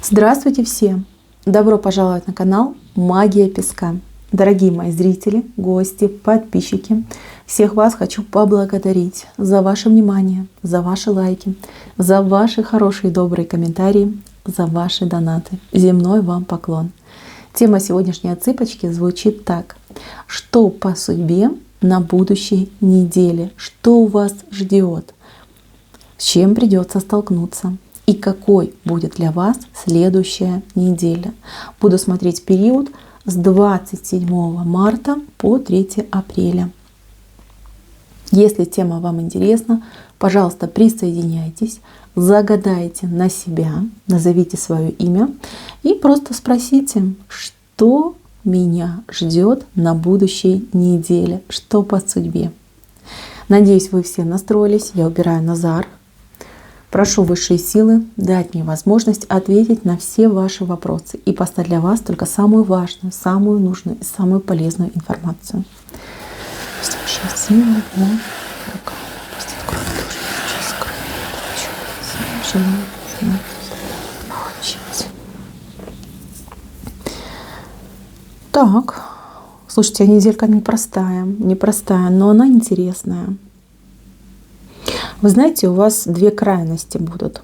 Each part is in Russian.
Здравствуйте всем! Добро пожаловать на канал Магия Песка. Дорогие мои зрители, гости, подписчики, всех вас хочу поблагодарить за ваше внимание, за ваши лайки, за ваши хорошие добрые комментарии, за ваши донаты. Земной вам поклон. Тема сегодняшней отсыпочки звучит так. Что по судьбе на будущей неделе? Что у вас ждет? С чем придется столкнуться? И какой будет для вас следующая неделя? Буду смотреть период с 27 марта по 3 апреля. Если тема вам интересна, пожалуйста, присоединяйтесь, загадайте на себя, назовите свое имя и просто спросите, что меня ждет на будущей неделе, что по судьбе. Надеюсь, вы все настроились. Я убираю Назар. Прошу высшие силы дать мне возможность ответить на все ваши вопросы и поставить для вас только самую важную, самую нужную и самую полезную информацию. Пусть высшие силы Так, слушайте, неделька непростая, но она интересная. Вы знаете, у вас две крайности будут.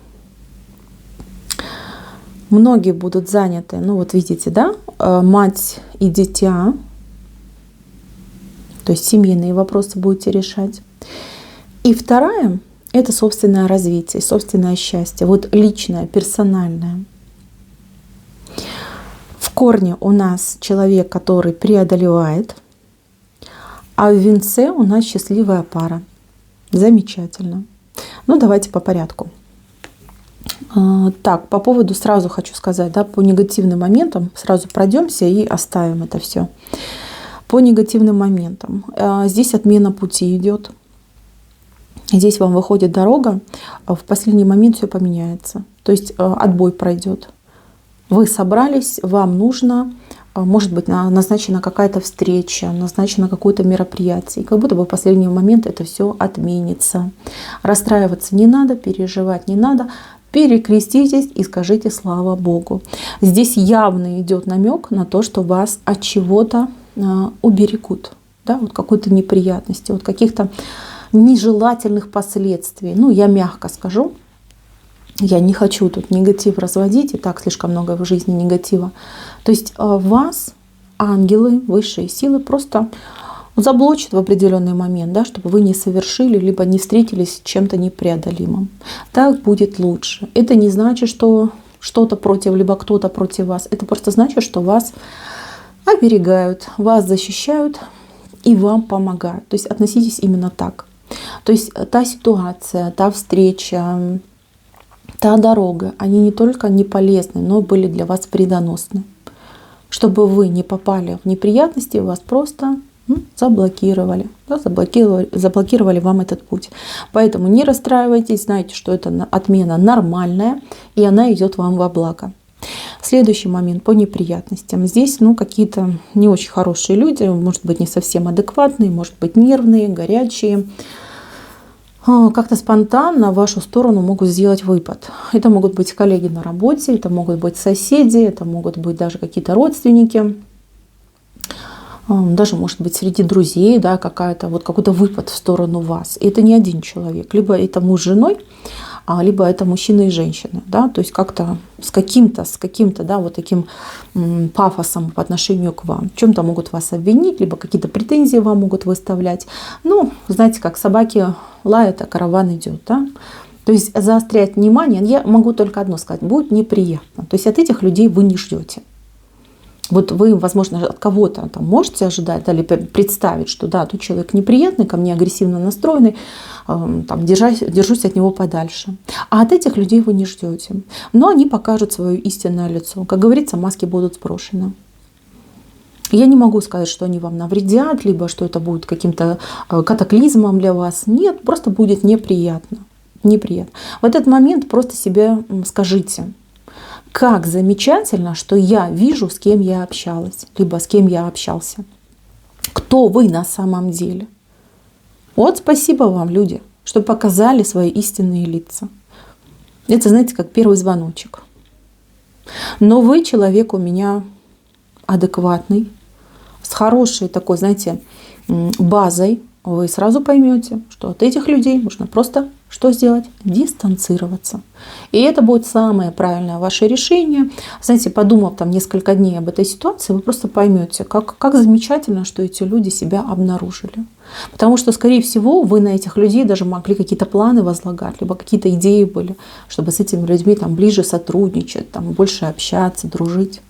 Многие будут заняты, ну вот видите, да, мать и дитя, то есть семейные вопросы будете решать. И вторая — это собственное развитие, собственное счастье, вот личное, персональное. В корне у нас человек, который преодолевает, а в венце у нас счастливая пара. Замечательно. Ну, давайте по порядку. Так, по поводу сразу хочу сказать, да, по негативным моментам сразу пройдемся и оставим это все. По негативным моментам. Здесь отмена пути идет. Здесь вам выходит дорога, в последний момент все поменяется. То есть отбой пройдет. Вы собрались, вам нужно, может быть, назначена какая-то встреча, назначено какое-то мероприятие. И как будто бы в последний момент это все отменится. Расстраиваться не надо, переживать не надо. Перекреститесь и скажите слава Богу. Здесь явно идет намек на то, что вас от чего-то уберегут. Да, вот какой-то неприятности, вот каких-то нежелательных последствий. Ну, я мягко скажу. Я не хочу тут негатив разводить, и так слишком много в жизни негатива. То есть вас ангелы, высшие силы просто заблочат в определенный момент, да, чтобы вы не совершили, либо не встретились с чем-то непреодолимым. Так будет лучше. Это не значит, что что-то против, либо кто-то против вас. Это просто значит, что вас оберегают, вас защищают и вам помогают. То есть относитесь именно так. То есть та ситуация, та встреча, та дорога, они не только не полезны, но были для вас вредоносны. Чтобы вы не попали в неприятности, вас просто заблокировали. Да, заблокировали вам этот путь. Поэтому не расстраивайтесь, знайте, что это отмена нормальная, и она идет вам во благо. Следующий момент по неприятностям. Здесь какие-то не очень хорошие люди, может быть, не совсем адекватные, может быть, нервные, горячие. Как-то спонтанно в вашу сторону могут сделать выпад. Это могут быть коллеги на работе, это могут быть соседи, это могут быть даже какие-то родственники. Даже, может быть, среди друзей, да, какой-то выпад в сторону вас. И это не один человек. Либо это муж с женой, либо это мужчина и женщина. Да, то есть как-то с каким-то да, вот таким пафосом по отношению к вам. В чем-то могут вас обвинить, либо какие-то претензии вам могут выставлять. Ну, знаете, как собаки лают, а караван идет. Да? То есть заострять внимание, я могу только одно сказать, будет неприятно. То есть от этих людей вы не ждете. Вот вы, возможно, от кого-то там можете ожидать, да, или представить, что да, тут человек неприятный, ко мне агрессивно настроенный, там, держусь от него подальше. А от этих людей вы не ждете. Но они покажут свое истинное лицо. Как говорится, маски будут сброшены. Я не могу сказать, что они вам навредят, либо что это будет каким-то катаклизмом для вас. Нет, просто будет неприятно. Неприятно. В этот момент просто себе скажите: как замечательно, что я вижу, с кем я общалась, либо с кем я общался. Кто вы на самом деле? Вот спасибо вам, люди, что показали свои истинные лица. Это, знаете, как первый звоночек. Но вы человек у меня адекватный, с хорошей такой, знаете, базой. Вы сразу поймете, что от этих людей нужно просто что сделать? Дистанцироваться. И это будет самое правильное ваше решение. Знаете, подумав там несколько дней об этой ситуации, вы просто поймете, как замечательно, что эти люди себя обнаружили. Потому что, скорее всего, вы на этих людей даже могли какие-то планы возлагать, либо какие-то идеи были, чтобы с этими людьми там ближе сотрудничать, там больше общаться, дружить.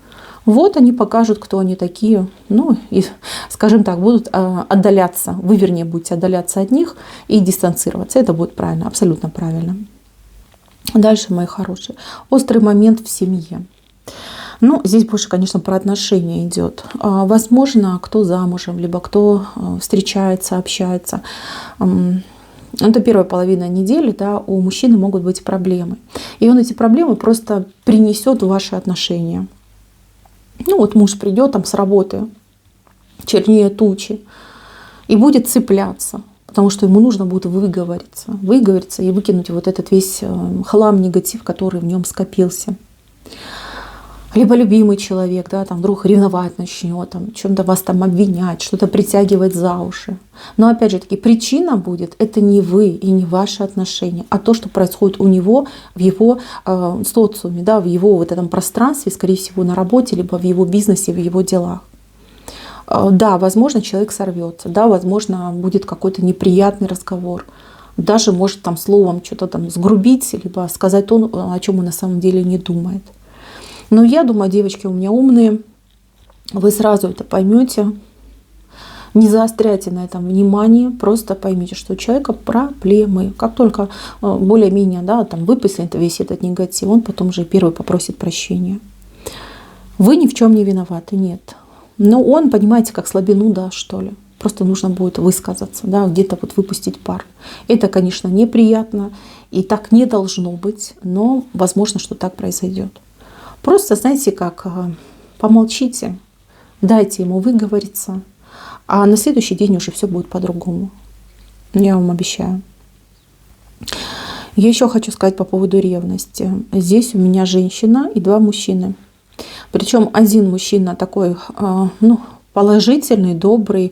Вот они покажут, кто они такие. Ну, и, скажем так, будут отдаляться. Вы, вернее, будете отдаляться от них и дистанцироваться. Это будет правильно, абсолютно правильно. Дальше, мои хорошие. Острый момент в семье. Ну, здесь больше, конечно, про отношения идет. Возможно, кто замужем, либо кто встречается, общается. Это первая половина недели, да, у мужчины могут быть проблемы. И он эти проблемы просто принесет в ваши отношения. Ну вот муж придет там с работы, чернее тучи, и будет цепляться, потому что ему нужно будет выговориться и выкинуть вот этот весь хлам, негатив, который в нем скопился. Либо любимый человек, да, там вдруг ревновать начнет, там, чем-то вас там обвинять, что-то притягивать за уши. Но опять же таки, причина будет, это не вы и не ваши отношения, а то, что происходит у него в его социуме, да, в его вот этом пространстве, скорее всего, на работе, либо в его бизнесе, в его делах. Да, возможно, человек сорвется, да, возможно, будет какой-то неприятный разговор. Даже может там словом что-то там сгрубить, либо сказать то, о чем он на самом деле не думает. Но я думаю, девочки у меня умные, вы сразу это поймете, не заостряйте на этом внимание, просто поймите, что у человека проблемы. Как только более-менее, да, там выпустит весь этот негатив, он потом же первый попросит прощения. Вы ни в чем не виноваты, нет. Но он, понимаете, как слабину, да, что ли. Просто нужно будет высказаться, да, где-то вот выпустить пар. Это, конечно, неприятно, и так не должно быть, но возможно, что так произойдет. Просто, знаете, как помолчите, дайте ему выговориться, а на следующий день уже все будет по-другому. Я вам обещаю. Я еще хочу сказать по поводу ревности. Здесь у меня женщина и 2 мужчины. Причем один мужчина такой, ну, положительный, добрый,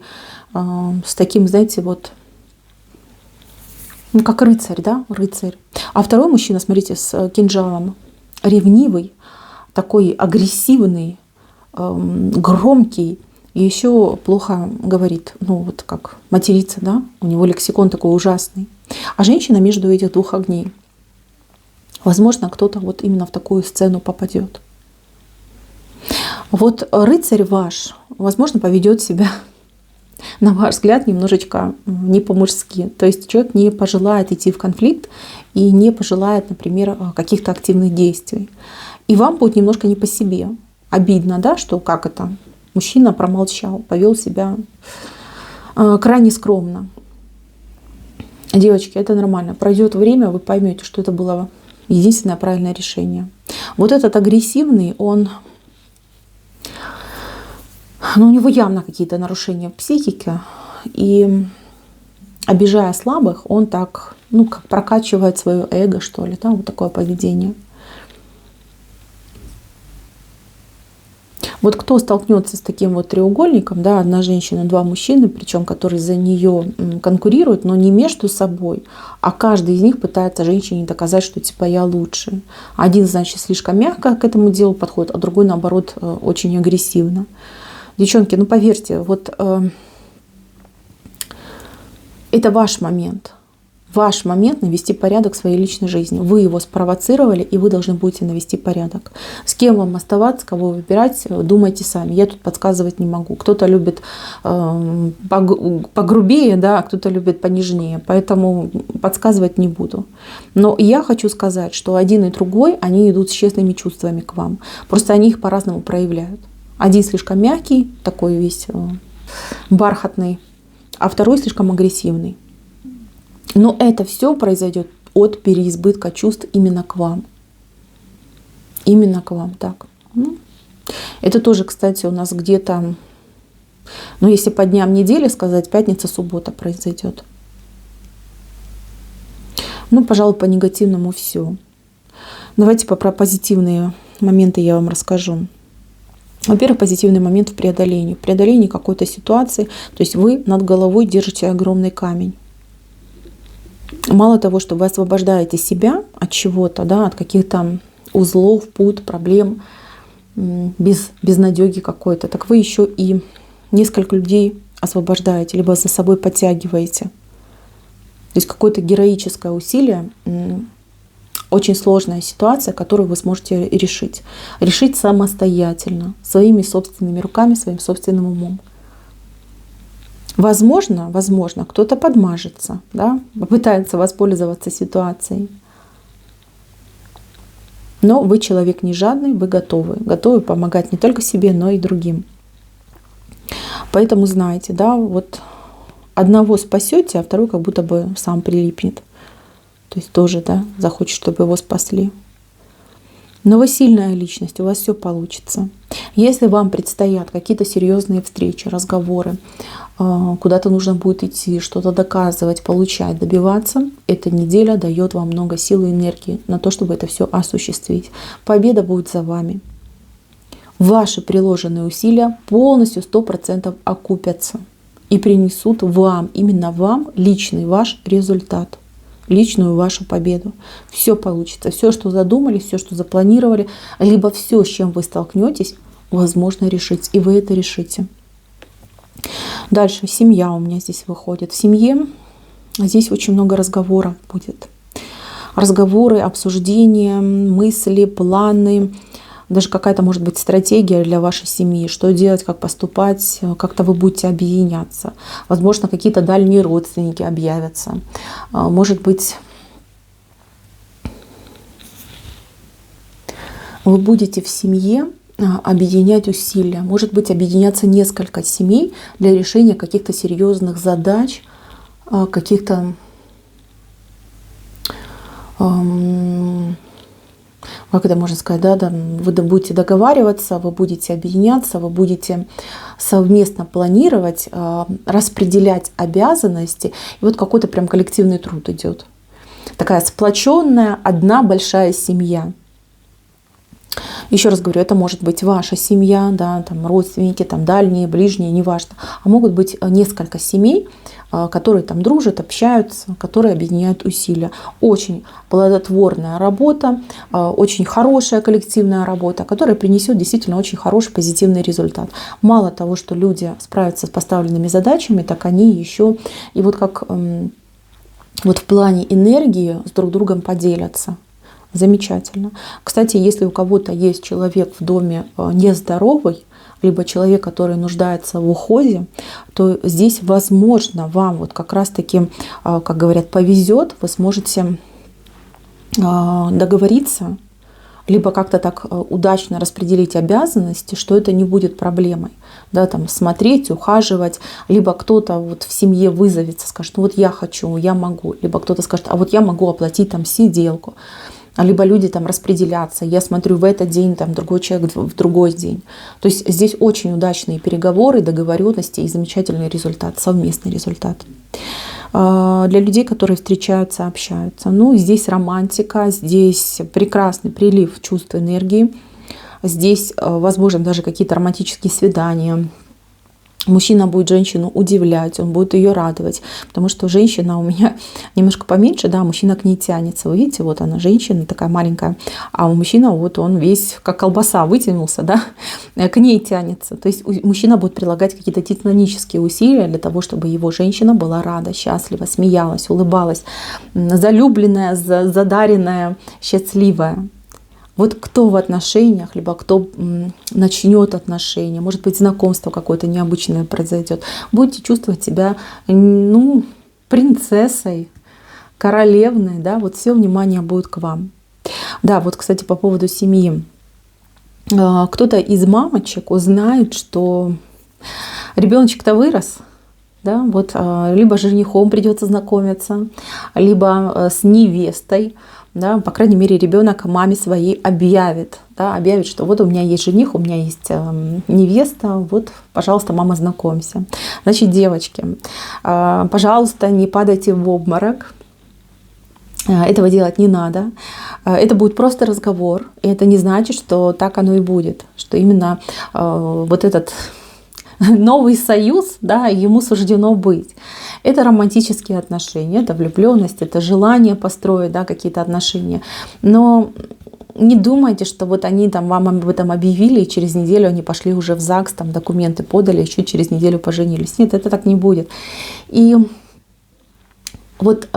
с таким, знаете, вот, ну, как рыцарь, да, рыцарь. А второй мужчина, смотрите, с кинжалом, ревнивый, такой агрессивный, громкий, и еще плохо говорит, ну вот как матерится, да, у него лексикон такой ужасный. А женщина между этих 2 огней. Возможно, кто-то вот именно в такую сцену попадет. Вот рыцарь ваш, возможно, поведет себя, на ваш взгляд, немножечко не по-мужски. То есть человек не пожелает идти в конфликт и не пожелает, например, каких-то активных действий. И вам будет немножко не по себе. Обидно, да, что как это? Мужчина промолчал, повел себя крайне скромно. Девочки, это нормально. Пройдет время, вы поймете, что это было единственное правильное решение. Вот этот агрессивный, он, ну, у него явно какие-то нарушения в психике. И обижая слабых, он так, ну, как прокачивает свое эго, что ли, да, вот такое поведение. Вот кто столкнется с таким вот треугольником, да, 1 женщина, 2 мужчины, причем которые за нее конкурируют, но не между собой, а каждый из них пытается женщине доказать, что типа я лучше. Один, значит, слишком мягко к этому делу подходит, а другой, наоборот, очень агрессивно. Девчонки, ну поверьте, вот это ваш момент. Ваш момент навести порядок в своей личной жизни. Вы его спровоцировали, и вы должны будете навести порядок. С кем вам оставаться, кого выбирать, думайте сами. Я тут подсказывать не могу. Кто-то любит погрубее, да, а кто-то любит понежнее. Поэтому подсказывать не буду. Но я хочу сказать, что один и другой, они идут с честными чувствами к вам. Просто они их по-разному проявляют. Один слишком мягкий, такой весь бархатный, а второй слишком агрессивный. Но это все произойдет от переизбытка чувств именно к вам. Именно к вам, так. Это тоже, кстати, у нас где-то, ну если по дням недели сказать, пятница, суббота произойдет. Ну, пожалуй, по негативному все. Давайте про позитивные моменты я вам расскажу. Во-первых, позитивный момент в преодолении. В преодолении какой-то ситуации. То есть вы над головой держите огромный камень. Мало того, что вы освобождаете себя от чего-то, да, от каких-то узлов, пут, проблем, безнадёги какой-то, так вы еще и несколько людей освобождаете, либо за собой подтягиваете. То есть какое-то героическое усилие, очень сложная ситуация, которую вы сможете решить. Решить самостоятельно, своими собственными руками, своим собственным умом. Возможно, кто-то подмажется, да, попытается воспользоваться ситуацией. Но вы человек не жадный, вы готовы помогать не только себе, но и другим. Поэтому знаете, да, вот одного спасете, а второй как будто бы сам прилипнет. То есть тоже, да, захочет, чтобы его спасли. Но вы сильная личность, у вас все получится. Если вам предстоят какие-то серьезные встречи, разговоры, куда-то нужно будет идти, что-то доказывать, получать, добиваться, эта неделя дает вам много сил и энергии на то, чтобы это все осуществить. Победа будет за вами. Ваши приложенные усилия полностью 100% окупятся и принесут вам, именно вам, личный ваш результат. Личную вашу победу. Все получится. Все, что задумали, все, что запланировали, либо все, с чем вы столкнетесь, возможно решить. И вы это решите. Дальше семья у меня здесь выходит. В семье здесь очень много разговоров будет. Разговоры, обсуждения, мысли, планы. Даже какая-то может быть стратегия для вашей семьи, что делать, как поступать, как-то вы будете объединяться. Возможно, какие-то дальние родственники объявятся. Может быть, вы будете в семье объединять усилия. Может быть, объединяться несколько семей для решения каких-то серьезных задач, каких-то как это можно сказать, да, вы будете договариваться, вы будете объединяться, вы будете совместно планировать, распределять обязанности. И вот какой-то прям коллективный труд идет. Такая сплоченная, одна большая семья. Еще раз говорю, это может быть ваша семья, да, там родственники, там дальние, ближние, неважно. А могут быть несколько семей, которые там дружат, общаются, которые объединяют усилия. Очень плодотворная работа, очень хорошая коллективная работа, которая принесет действительно очень хороший позитивный результат. Мало того, что люди справятся с поставленными задачами, так они еще и вот как вот в плане энергии с друг другом поделятся. Замечательно. Кстати, если у кого-то есть человек в доме нездоровый, либо человек, который нуждается в уходе, то здесь, возможно, вам вот как раз-таки, как говорят, повезет, вы сможете договориться, либо как-то так удачно распределить обязанности, что это не будет проблемой. Да, там, смотреть, ухаживать, либо кто-то вот в семье вызовется, скажет, ну вот я хочу, я могу, либо кто-то скажет, а вот я могу оплатить там сиделку. Либо люди там распределятся. Я смотрю в этот день, там другой человек в другой день. То есть здесь очень удачные переговоры, договоренности и замечательный результат, совместный результат. Для людей, которые встречаются, общаются. Ну, здесь романтика, здесь прекрасный прилив чувств, энергии. Здесь, возможно, даже какие-то романтические свидания. Мужчина будет женщину удивлять, он будет ее радовать, потому что женщина у меня немножко поменьше, да, мужчина к ней тянется. Вы видите, вот она женщина такая маленькая, а у мужчины вот он весь как колбаса вытянулся, да, к ней тянется. То есть мужчина будет прилагать какие-то титанические усилия для того, чтобы его женщина была рада, счастлива, смеялась, улыбалась, залюбленная, задаренная, счастливая. Вот кто в отношениях, либо кто начнет отношения, может быть, знакомство какое-то необычное произойдет, будете чувствовать себя, ну, принцессой, королевной, да, вот все внимание будет к вам. Да, вот, кстати, по поводу семьи. Кто-то из мамочек узнает, что ребеночек-то вырос, да, вот либо с женихом придется знакомиться, либо с невестой. Да, по крайней мере, ребенок маме своей объявит, да, объявит, что вот у меня есть жених, у меня есть невеста, вот, пожалуйста, мама, знакомься. Значит, девочки, пожалуйста, не падайте в обморок, Этого делать не надо. Это будет просто разговор. И это не значит, что так оно и будет. Что именно вот этот новый союз, да, ему суждено быть. Это романтические отношения, это влюбленность, это желание построить, да, какие-то отношения. Но не думайте, что вот они там вам об этом объявили, и через неделю они пошли уже в ЗАГС, там документы подали, еще через неделю поженились. Нет, это так не будет. И вот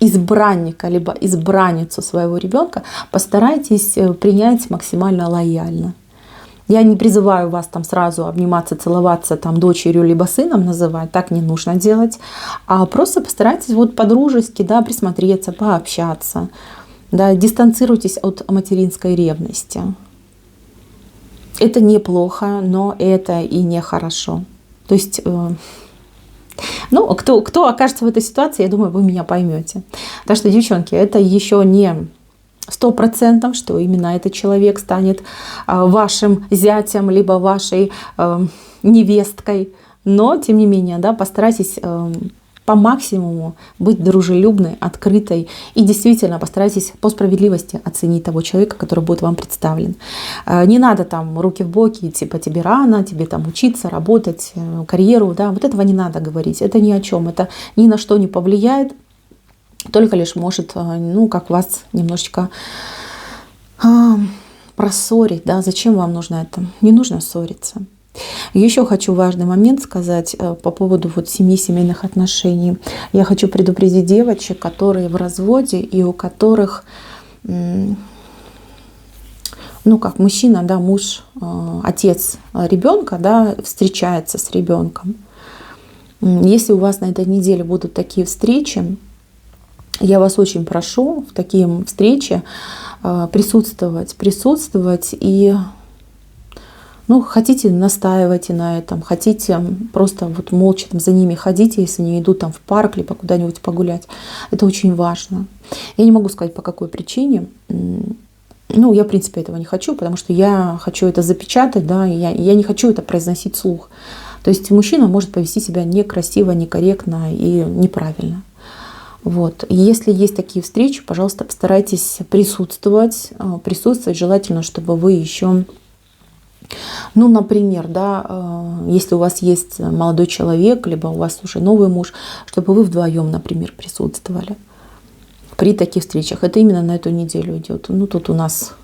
избранника либо избранницу своего ребенка постарайтесь принять максимально лояльно. Я не призываю вас там сразу обниматься, целоваться там дочерью либо сыном называть, так не нужно делать, а просто постарайтесь вот по-дружески, да, присмотреться, пообщаться, да, дистанцируйтесь от материнской ревности. Это неплохо, но это и нехорошо. То есть, ну, кто окажется в этой ситуации, я думаю, вы меня поймете. Так что, девчонки, это еще не 100%, что именно этот человек станет вашим зятем, либо вашей невесткой. Но, тем не менее, да, постарайтесь по максимуму быть дружелюбной, открытой. И действительно постарайтесь по справедливости оценить того человека, который будет вам представлен. Не надо там руки в боки, типа тебе рано, тебе там учиться, работать, карьеру. Да, вот этого не надо говорить. Это ни о чем. Это ни на что не повлияет. Только лишь может, ну, как вас немножечко проссорить, да, зачем вам нужно это? Не нужно ссориться. Еще хочу важный момент сказать по поводу вот семьи, семейных отношений. Я хочу предупредить девочек, которые в разводе и у которых, ну, как мужчина, да, муж, отец ребенка, да, встречается с ребенком. Если у вас на этой неделе будут такие встречи, я вас очень прошу в такие встречи присутствовать и, ну, хотите, настаивайте на этом, хотите просто вот молча там за ними ходите, если они идут там в парк либо куда-нибудь погулять. Это очень важно. Я не могу сказать, по какой причине. Ну, я, в принципе, этого не хочу, потому что я хочу это запечатать, да, и я не хочу это произносить вслух. То есть мужчина может повести себя некрасиво, некорректно и неправильно. Вот. Если есть такие встречи, пожалуйста, постарайтесь присутствовать, желательно, чтобы вы еще, ну, например, да, если у вас есть молодой человек, либо у вас уже новый муж, чтобы вы вдвоем, например, присутствовали при таких встречах. Это именно на эту неделю идет. Ну, тут у нас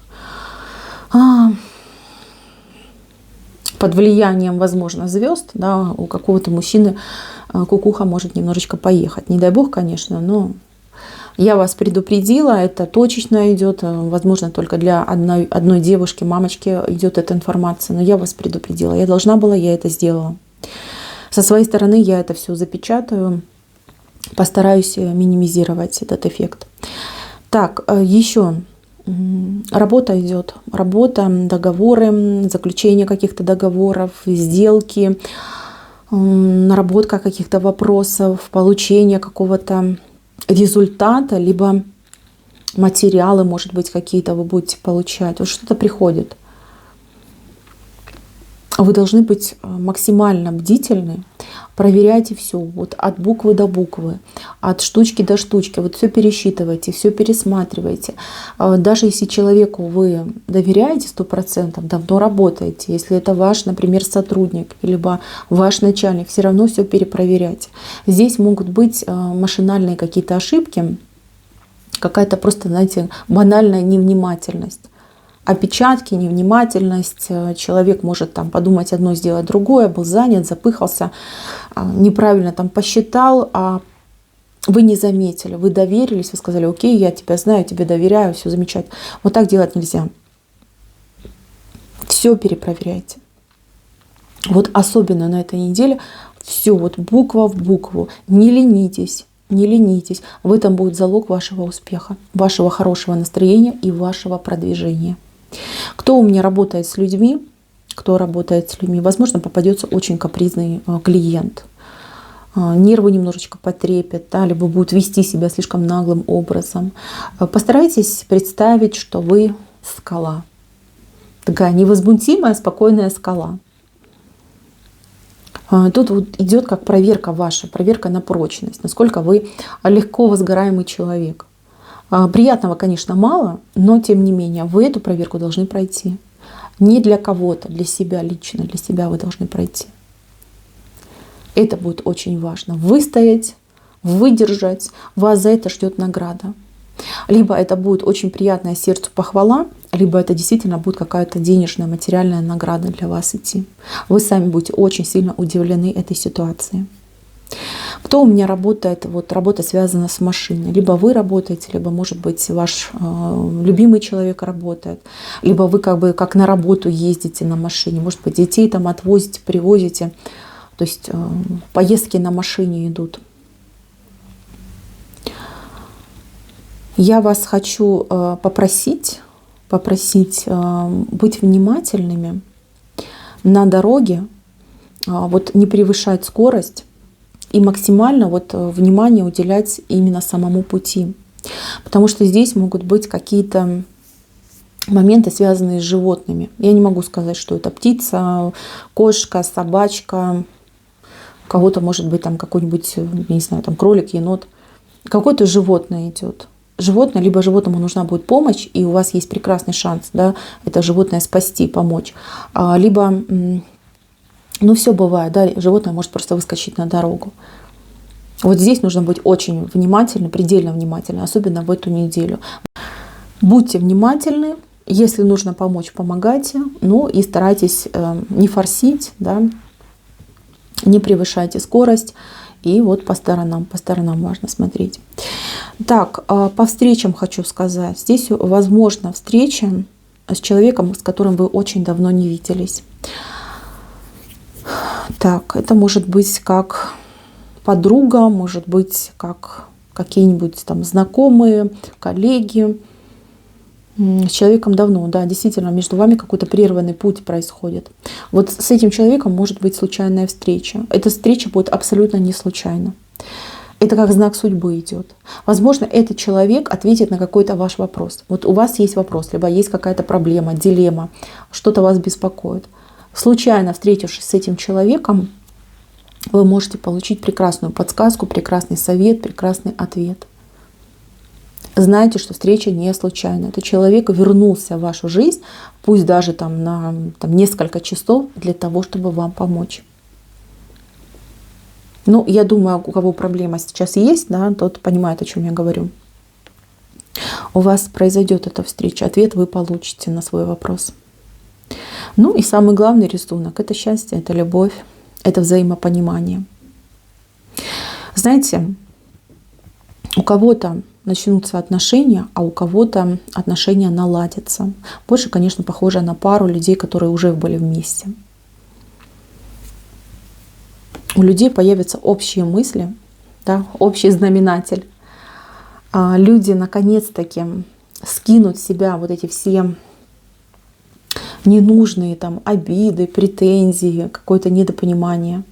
под влиянием, возможно, звезд, да, у какого-то мужчины кукуха может немножечко поехать. Не дай бог, конечно, но я вас предупредила, это точечно идет, возможно, только для одной девушки, мамочки идет эта информация, но я вас предупредила. Я должна была, я это сделала. Со своей стороны я это все запечатаю, постараюсь минимизировать этот эффект. Так, еще работа идет. Работа, договоры, заключение каких-то договоров, сделки, наработка каких-то вопросов, получение какого-то результата, либо материалы, может быть, какие-то вы будете получать. Вот что-то приходит. Вы должны быть максимально бдительны. Проверяйте все, вот от буквы до буквы, от штучки до штучки. Вот все пересчитывайте, все пересматривайте. Даже если человеку вы доверяете 100%, давно работаете, если это ваш, например, сотрудник, либо ваш начальник, все равно все перепроверяйте. Здесь могут быть машинальные какие-то ошибки, какая-то просто, знаете, банальная невнимательность. Опечатки, невнимательность, человек может там подумать одно, сделать другое, был занят, запыхался, неправильно там посчитал, а вы не заметили, вы доверились, вы сказали: окей, я тебя знаю, тебе доверяю, все замечательно. Вот так делать нельзя. Все перепроверяйте. Вот особенно на этой неделе все вот буква в букву. Не ленитесь. Не ленитесь. В этом будет залог вашего успеха, вашего хорошего настроения и вашего продвижения. Кто у меня работает с людьми, возможно, попадется очень капризный клиент. Нервы немножечко потрепят, да, либо будут вести себя слишком наглым образом. Постарайтесь представить, что вы скала. Такая невозмутимая, спокойная скала. Тут вот идет как проверка ваша, проверка на прочность, насколько вы легко возгораемый человек. Приятного, конечно, мало, но тем не менее вы эту проверку должны пройти. Не для кого-то, для себя лично, для себя вы должны пройти. Это будет очень важно. Выстоять, выдержать, вас за это ждет награда. Либо это будет очень приятная сердцу похвала, либо это действительно будет какая-то денежная, материальная награда для вас идти. Вы сами будете очень сильно удивлены этой ситуации. Кто у меня работает? Вот работа связана с машиной. Либо вы работаете, либо, может быть, ваш любимый человек работает. Либо вы как на работу ездите на машине. Может быть, детей там отвозите, привозите. То есть поездки на машине идут. Я вас хочу попросить быть внимательными на дороге, вот не превышать скорость и максимально внимание уделять именно самому пути. Потому что здесь могут быть какие-то моменты, связанные с животными. Я не могу сказать, что это птица, кошка, собачка, у кого-то может быть там какой-нибудь, не знаю, там кролик, енот. Какое-то животное идет. Животное, либо животному нужна будет помощь, и у вас есть прекрасный шанс, да, это животное спасти, помочь. Либо, все бывает, да, животное может просто выскочить на дорогу. Вот здесь нужно быть очень внимательны, предельно внимательны, особенно в эту неделю. Будьте внимательны, если нужно помочь, помогайте, и старайтесь не форсить, да, не превышайте скорость. И вот по сторонам важно смотреть. Так, по встречам хочу сказать. Здесь возможна встреча с человеком, с которым вы очень давно не виделись. Так, это может быть как подруга, может быть как какие-нибудь там знакомые, коллеги. С человеком давно, да, действительно, между вами какой-то прерванный путь происходит. Вот с этим человеком может быть случайная встреча. Эта встреча будет абсолютно не случайна. Это как знак судьбы идет. Возможно, этот человек ответит на какой-то ваш вопрос. Вот у вас есть вопрос, либо есть какая-то проблема, дилемма, что-то вас беспокоит. Случайно встретившись с этим человеком, вы можете получить прекрасную подсказку, прекрасный совет, прекрасный ответ. Знайте, что встреча не случайна. Этот человек вернулся в вашу жизнь, пусть даже на несколько часов, для того, чтобы вам помочь. Я думаю, у кого проблема сейчас есть, да, тот понимает, о чем я говорю. У вас произойдет эта встреча, ответ вы получите на свой вопрос. И самый главный рисунок — это счастье, это любовь, это взаимопонимание. Знаете, у кого-то начнутся отношения, а у кого-то отношения наладятся. Больше, конечно, похоже на пару людей, которые уже были вместе. У людей появятся общие мысли, да, общий знаменатель. Люди наконец-таки скинут с себя вот эти все ненужные там обиды, претензии, какое-то недопонимание.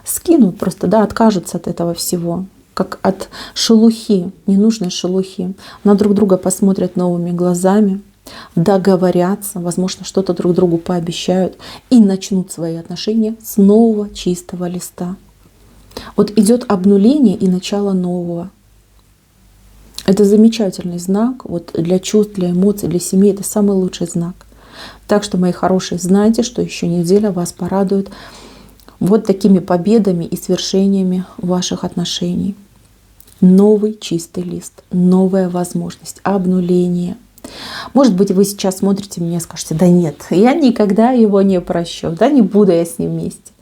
Скинут просто, да, откажутся от этого всего. Как от шелухи, ненужной шелухи. На друг друга посмотрят новыми глазами, договорятся, возможно, что-то друг другу пообещают и начнут свои отношения с нового чистого листа. Вот идет обнуление и начало нового. Это замечательный знак вот для чувств, для эмоций, для семьи. Это самый лучший знак. Так что, мои хорошие, знайте, что еще неделя вас порадует вот такими победами и свершениями ваших отношений. Новый чистый лист, новая возможность, обнуление. Может быть, вы сейчас смотрите меня и скажете: да нет, я никогда его не прощу, да не буду я с ним вместе.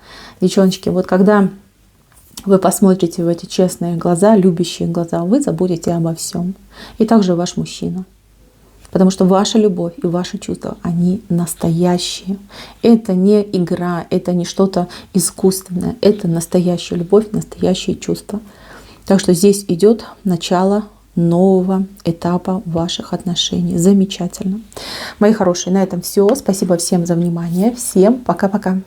Девчоночки, вот когда вы посмотрите в эти честные глаза, любящие глаза, вы забудете обо всем. И также ваш мужчина. Потому что ваша любовь и ваши чувства, они настоящие. Это не игра, это не что-то искусственное. Это настоящая любовь, настоящие чувства. Так что здесь идет начало нового этапа ваших отношений. Замечательно. Мои хорошие, на этом все. Спасибо всем за внимание. Всем пока-пока.